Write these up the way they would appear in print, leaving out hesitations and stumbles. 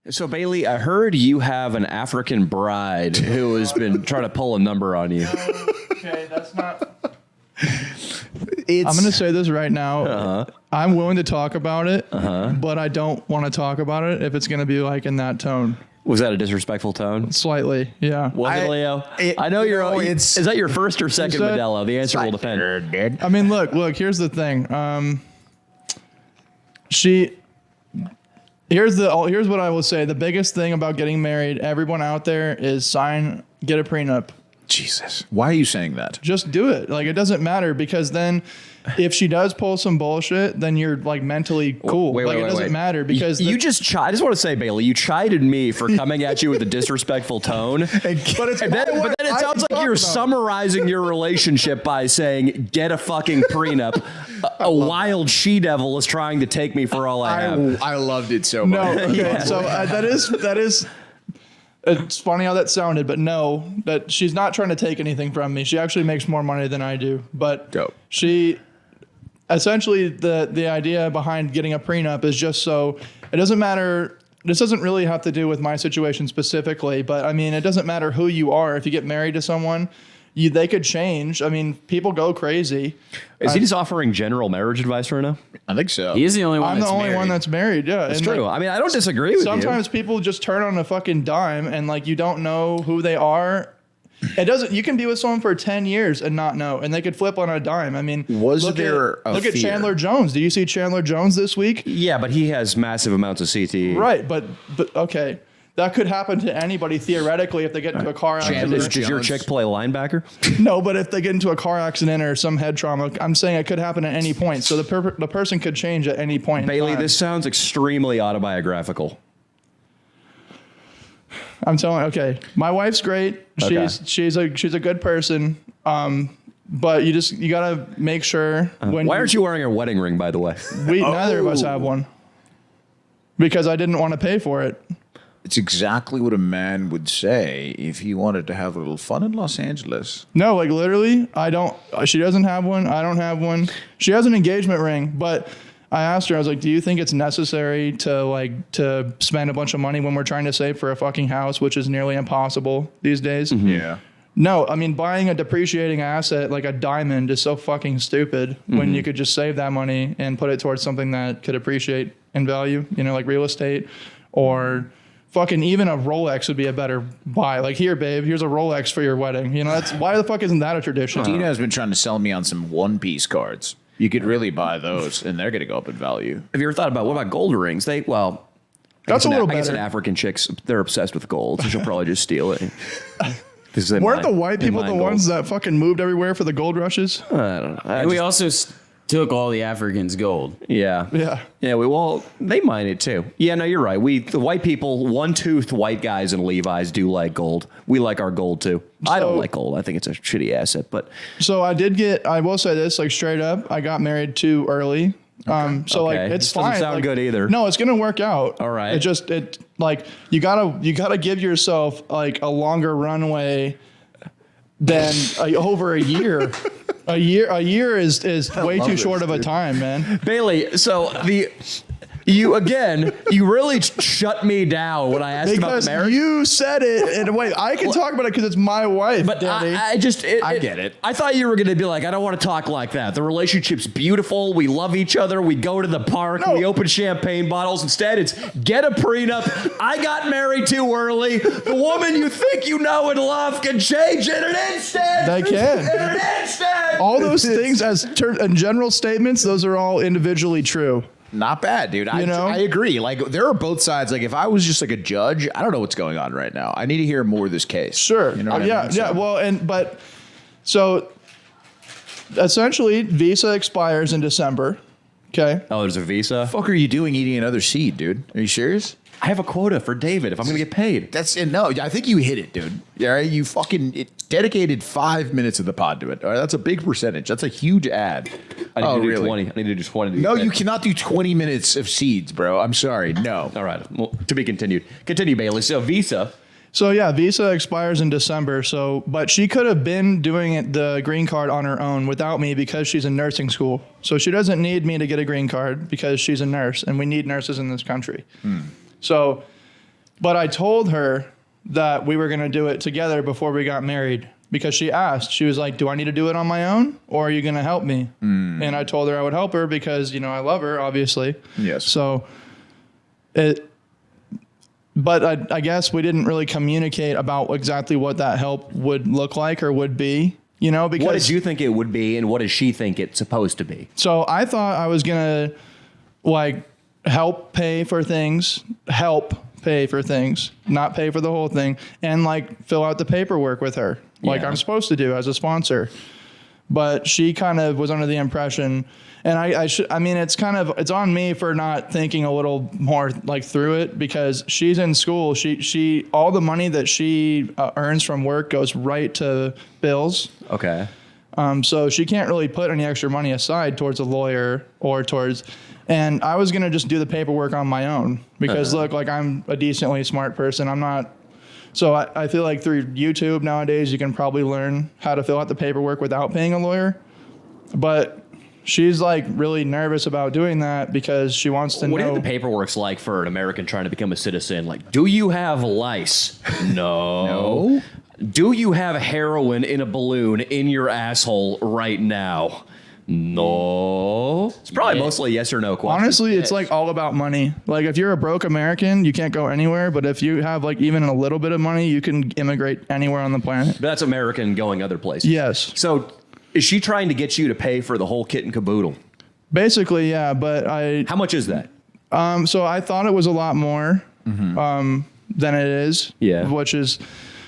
So, Bailey, I heard you have an African bride who has been trying to pull a number on you. Okay, that's not... I'm going to say this right now. I'm willing to talk about it, but I don't want to talk about it if it's going to be like in that tone. Was that a disrespectful tone? Slightly, yeah. Was it, Leo? I know you're... Is that your first or second Modelo? The answer will depend. I mean, look, here's the thing. Here's what I will say. The biggest thing about getting married, everyone out there, is get a prenup. Jesus. Why are you saying that? Just do it. Like, it doesn't matter, because then if she does pull some bullshit, then you're like mentally cool. Wait, it doesn't matter because I just want to say, Bailey, you chided me for coming at you with a disrespectful tone. But then it sounds like you're summarizing your relationship by saying, get a fucking prenup. A wild she-devil is trying to take me for all I have. I loved it so much. No, okay, so that is. It's funny how that sounded, but no, that she's not trying to take anything from me. She actually makes more money than I do. But dope. She essentially the idea behind getting a prenup is just so it doesn't matter. This doesn't really have to do with my situation specifically, but I mean, it doesn't matter who you are. If you get married to someone, they could change. I mean, people go crazy. Is he just offering general marriage advice right now? I think so. He's the only one. I'm the only one that's married. Yeah, that's true. I mean, I don't disagree with you. Sometimes people just turn on a fucking dime, and like you don't know who they are. It doesn't. You can be with someone for 10 years and not know, and they could flip on a dime. I mean, look at Chandler Jones. Do you see Chandler Jones this week? Yeah, but he has massive amounts of CTE. Right, but okay. That could happen to anybody theoretically if they get into a car accident. Does your chick play linebacker? No, but if they get into a car accident or some head trauma, I'm saying it could happen at any point. So the person could change at any point. Bailey, this sounds extremely autobiographical. I'm telling. Okay, my wife's great. She's a good person. But you gotta make sure. Why aren't you wearing a wedding ring, by the way? Neither of us have one because I didn't want to pay for it. It's exactly what a man would say if he wanted to have a little fun in Los Angeles. No, like literally, she doesn't have one. I don't have one. She has an engagement ring, but I asked her, I was like, do you think it's necessary to spend a bunch of money when we're trying to save for a fucking house, which is nearly impossible these days? Mm-hmm. Yeah. No, I mean, buying a depreciating asset like a diamond is so fucking stupid when you could just save that money and put it towards something that could appreciate in value, like real estate or... Fucking even a Rolex would be a better buy. Like, here, babe, here's a Rolex for your wedding. That's why the fuck isn't that a tradition? Dina has been trying to sell me on some one-piece cards. You could really buy those, and they're going to go up in value. Have you ever thought about what about gold rings? That's a little better. I guess an African chicks, they're obsessed with gold, so she'll probably just steal it. Weren't the white people the ones that fucking moved everywhere for the gold rushes? I don't know. And we also took all the Africans' gold. Yeah. They mine it too. Yeah, no, you're right. The white people, one-toothed white guys in Levi's do like gold. We like our gold too. I don't like gold. I think it's a shitty asset, but. So I will say this, like straight up, I got married too early. Like it's fine. Doesn't sound good either. No, it's gonna work out. All right. You gotta give yourself like a longer runway than over a year. A year is way too short of a time, man. Bailey, so you really shut me down when I asked about the marriage. Because you said it in a way. I can talk about it because it's my wife, but Danny. I get it. I thought you were going to be like, I don't want to talk like that. The relationship's beautiful. We love each other. We go to the park. We open champagne bottles. Instead, it's get a prenup. I got married too early. The woman you think you know and love can change in an instant. They can. In an instant. All those things as general statements, those are all individually true. Not bad, dude. I agree. Like, there are both sides. Like, if I was just like a judge, I don't know what's going on right now. I need to hear more of this case. Sure. You know what I mean? Yeah. Well, so essentially, visa expires in December. Okay. Oh, there's a visa. What the fuck are you doing eating another seed, dude? Are you serious? I have a quota for David if I'm going to get paid. No, I think you hit it, dude. All right, you fucking dedicated 5 minutes of the pod to it. All right, that's a big percentage. That's a huge ad. I need to do 20. I need to do 20. No, you cannot do 20 minutes of seeds, bro. I'm sorry. No. All right. Well, to be continued. Continue, Bailey. So visa. So yeah, visa expires in December. But she could have been doing the green card on her own without me because she's in nursing school. So she doesn't need me to get a green card because she's a nurse, and we need nurses in this country. So But I told her that we were going to do it together before we got married because she asked. She was like, do I need to do it on my own or are you going to help me? And I told her I would help her because, I love her, obviously. Yes. So but I guess we didn't really communicate about exactly what that help would look like or would be, because What did you think it would be, and what does she think it's supposed to be? So I thought I was going to help pay for things, not pay for the whole thing, and fill out the paperwork with her like I'm supposed to do as a sponsor. But she kind of was under the impression, and it's on me for not thinking a little more through it because she's in school. She all the money that she earns from work goes right to bills. Okay. So she can't really put any extra money aside towards a lawyer or towards. And I was going to just do the paperwork on my own because look, I'm a decently smart person. I'm not. So I feel like through YouTube nowadays, you can probably learn how to fill out the paperwork without paying a lawyer. But she's really nervous about doing that because she wants to know. What do you think the paperwork's like for an American trying to become a citizen? Do you have lice? No. Do you have heroin in a balloon in your asshole right now? No. It's probably mostly yes or no question. Honestly, it's all about money. If you're a broke American, you can't go anywhere. But if you have even a little bit of money, you can immigrate anywhere on the planet. That's American going other places. Yes. So is she trying to get you to pay for the whole kit and caboodle? Basically, yeah. But How much is that? So I thought it was a lot more than it is. Yeah.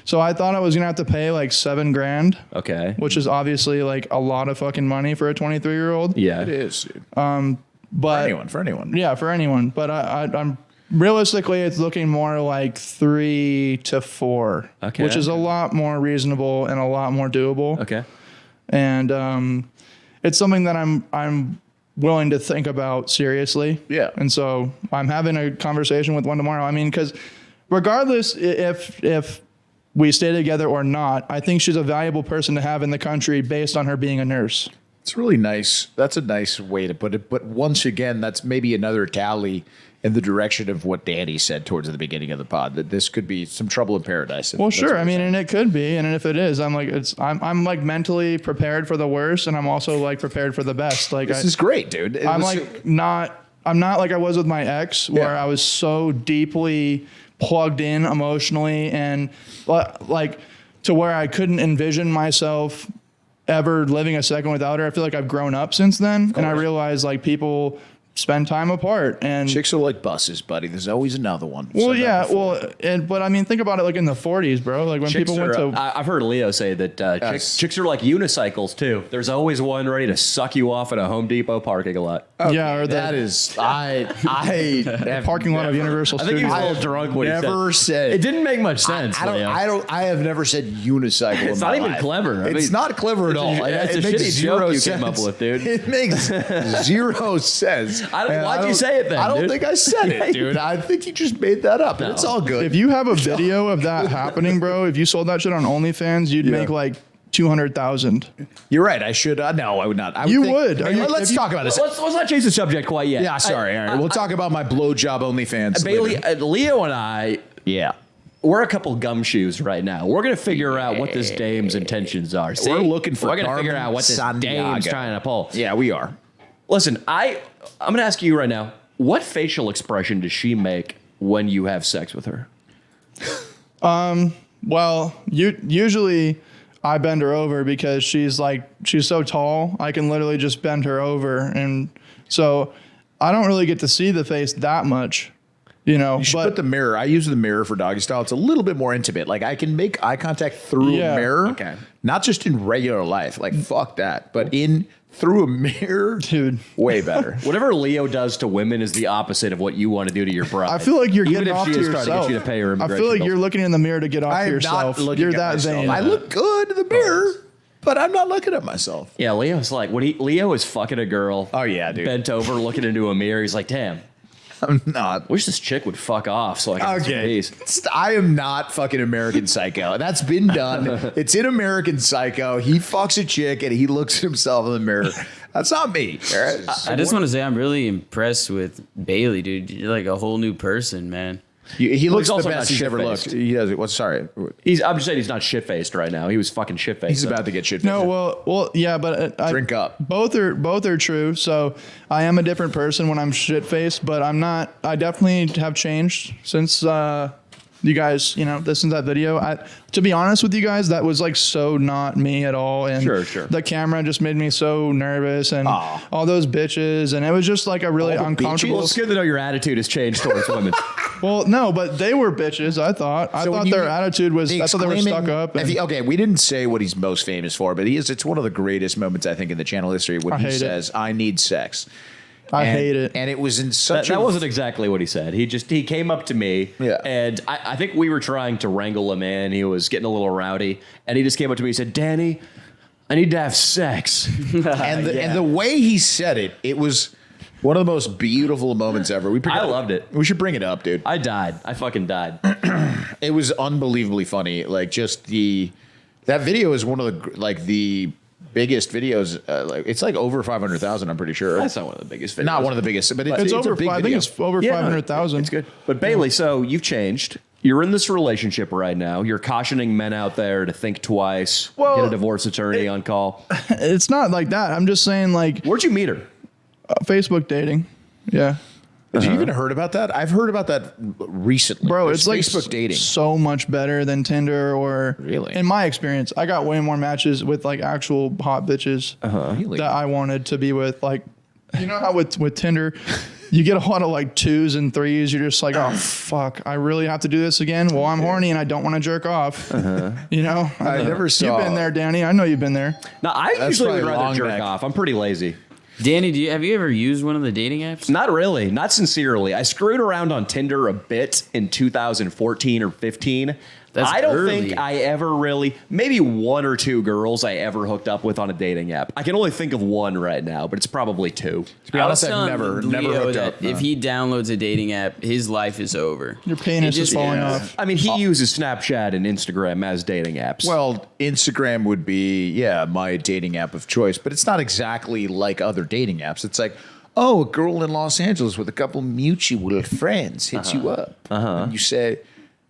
So I thought I was gonna have to pay $7,000. Okay. Which is obviously a lot of fucking money for a 23-year-old. Yeah. It is, dude. But For anyone. Yeah, for anyone. But I'm realistically, it's looking more like 3 to 4. Okay. Which is a lot more reasonable and a lot more doable. Okay. And it's something that I'm willing to think about seriously. Yeah. And so I'm having a conversation with one tomorrow. Because regardless if we stay together or not, I think she's a valuable person to have in the country based on her being a nurse. It's really nice. That's a nice way to put it. But once again, that's maybe another tally in the direction of what Danny said towards the beginning of the pod, that this could be some trouble in paradise. Well, sure. And it could be. And if it is, I'm mentally prepared for the worst. And I'm also prepared for the best. This is great, dude. I'm not like I was with my ex where I was so deeply plugged in emotionally and to where I couldn't envision myself ever living a second without her. I feel like I've grown up since then. And I realize people spend time apart, and chicks are like buses, buddy. There's always another one. Well, yeah. But think about it think in the 40s, bro. When chicks people went to. I've heard Leo say that chicks are like unicycles too. There's always one ready to suck you off at a Home Depot parking lot. Okay, yeah, or that is I have parking lot of Universal I think Studios. he was a little drunk when never he said it. Didn't make much sense. I have never said unicycle. It's not even clever. It's not clever at all. It's a makes shitty zero joke you sense. came up with, dude. It makes 0 sense. Why'd you say it then? I don't dude? think I said it, dude. I think you just made that up, and it's all good. If you have a video of that happening, bro, if you sold that shit on OnlyFans, you'd make 200,000. You're right. I should. No, I would not. I would. Let's talk about this. Let's not change the subject quite yet. Yeah, sorry. All right. We'll talk about my blowjob OnlyFans. Bailey, later. Leo and I. Yeah. We're a couple gumshoes right now. We're gonna figure out what this dame's intentions are. See? We're looking for We're gonna Carmen figure out what this Sandiego. dame's trying to pull. Yeah, we are. Listen, I'm gonna ask you right now. What facial expression does she make when you have sex with her? Well, usually I bend her over because she's so tall. I can literally just bend her over, and so I don't really get to see the face that much. You should put the mirror. I use the mirror for doggy style. It's a little bit more intimate. I can make eye contact through a mirror. Okay. Not just in regular life. Fuck that. But through a mirror, dude, way better. Whatever Leo does to women is the opposite of what you want to do to your bride. I feel like you're Even getting if off she to is trying yourself. to get you to pay her I immigration feel like bills. you're looking in the mirror to get off I to am yourself. not looking You're at that myself. vain. I look good in the mirror, but I'm not looking at myself. Yeah, Leo's when Leo is fucking a girl. Oh, yeah, dude. Bent over, looking into a mirror. He's like, damn. I'm not. Wish this chick would fuck off so I can peace. I am not fucking American Psycho. That's been done. It's in American Psycho. He fucks a chick and he looks at himself in the mirror. That's not me. I just want to say I'm really impressed with Bailey, dude. You're like a whole new person, man. He looks the also best not he's ever looked. shit-faced. He does. Well, sorry. I'm just saying he's not shit-faced right now. He was fucking shit-faced. He's about to get shit. No, well, yeah, but Drink up. Both are true. So I am a different person when I'm shit faced, but I'm not. I definitely have changed since you guys, since that video. To be honest with you guys, that was like so not me at all. And Sure. the camera just made me so nervous, and all those bitches, and it was just like a really uncomfortable. Well, it's good to know your attitude has changed towards women. Well, no, but they were bitches. I thought their attitude was. I thought they were stuck up. Okay, we didn't say what he's most famous for, but it's one of the greatest moments I think in the channel history when he says, "I need sex." I hate it. And it was in such that wasn't exactly what he said. He came up to me, and I think we were trying to wrangle him in. He was getting a little rowdy, and he just came up to me and said, "Danny, I need to have sex." and the way he said it, it was one of the most beautiful moments ever. I loved it. We should bring it up, dude. I died. I fucking died. It was unbelievably funny. Like just that video is one of the biggest videos. It's like over 500,000. I'm pretty sure. That's not one of the biggest videos. Not one of the biggest, but it's over. a big I think video. it's over 500,000. It's good. But Bailey, so you've changed. You're in this relationship right now. You're cautioning men out there to think twice. Get a divorce attorney on call. It's not like that. I'm just saying, like, Where'd you meet her? Facebook dating. Yeah. Have you even heard about that? I've heard about that recently. Bro, There's it's like Facebook dating. so much better than Tinder or Really? in my experience. I got way more matches with like actual hot bitches Really? that I wanted to be with. Like, you know how with Tinder, you get a lot of like 2s and 3s. You're just like, oh fuck, I really have to do this again. Well, I'm horny and I don't want to jerk off. I never saw- You've been there, Danny. I know you've been there. No, I usually would probably rather long jerk back. off. I'm pretty lazy. Danny, have you ever used one of the dating apps? Not really. Not sincerely. I screwed around on Tinder a bit in 2014 or 15. That's I don't early. think I ever really, maybe 1 or 2 girls I ever hooked up with on a dating app. I can only think of 1 right now, but it's probably 2. To be I honest, was I've telling never Leo hooked that up. if he downloads a dating app, his life is over. Your penis It is just- falling yeah. off. I mean, he uses Snapchat and Instagram as dating apps. Well, Instagram would be, my dating app of choice, but it's not exactly like other dating apps. It's like, a girl in Los Angeles with a couple mutual friends hits you up. And you say,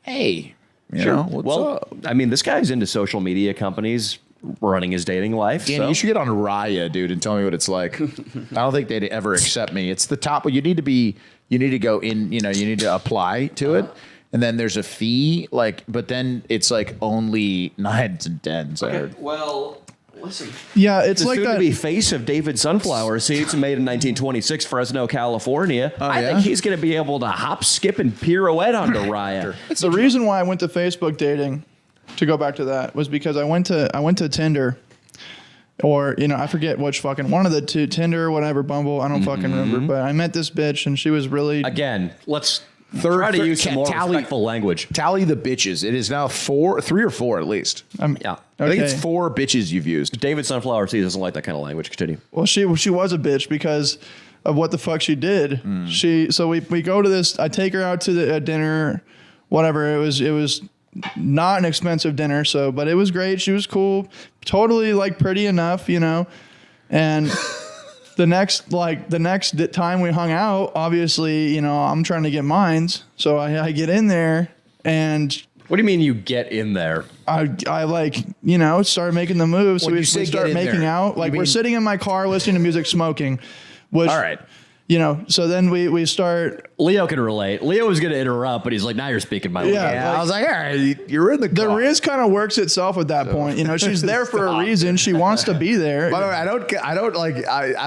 hey, what's up? I mean, this guy's into social media companies running his dating life. Danny, so. you should get on Raya, dude, and tell me what it's like. I don't think they'd ever accept me. It's the top. You need to go in, you need to apply to it. And then there's a fee, but then it's like only 9s and 10s. I heard. Well, listen. Yeah, it's The like that. soon-to-be face of David Sunflower Seeds, made in 1926, Fresno, California. I yeah? think he's going to be able to hop, skip, and pirouette onto Raya. The reason why I went to Facebook dating, to go back to that, was because I went to Tinder, or I forget which fucking one of the two, Tinder, whatever, Bumble, I don't fucking remember. But I met this bitch and she was really Again, let's try to use some more respectful language. Tally the bitches. It is now 3 or 4 at least. Yeah. I think it's Okay. 4 bitches you've used. David Sunflower Seeds doesn't like that kind of language. Continue. Well, she was a bitch because of what the fuck she did. So we go to this. I take her out to the dinner, whatever. It was not an expensive dinner, but it was great. She was cool, totally like pretty enough, and. The next time we hung out, obviously, I'm trying to get mines. So I get in there and What do you mean you get in there? I started making the moves. So When we you say start get in making there, out. Like you we're mean- sitting in my car listening to music, smoking. Which, All right. So then we start. Leo can relate. Leo was going to interrupt, but he's like, now you're speaking my language. Yeah. I was like, all right, you're in the The car. Riz kind of works itself at that point. She's there for a reason. She wants to be there. By the way, I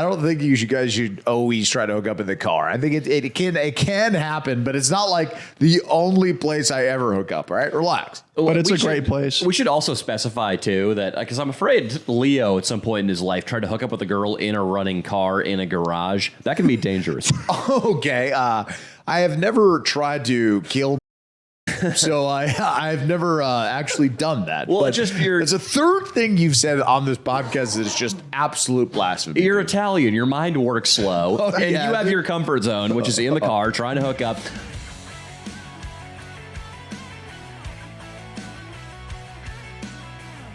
don't think you guys should always try to hook up in the car. I think it can happen, but it's not like the only place I ever hook up. All right, relax. But it's We a great should- place. We should also specify, too, that because I'm afraid Leo at some point in his life tried to hook up with a girl in a running car in a garage. That can be dangerous. Okay, I have never tried to kill. So I've never actually done that. Well, but just it's a third thing you've said on this podcast that is just absolute blasphemy. You're Italian. Your mind works slow. And yeah. you have your comfort zone, which is in the car, trying to hook up.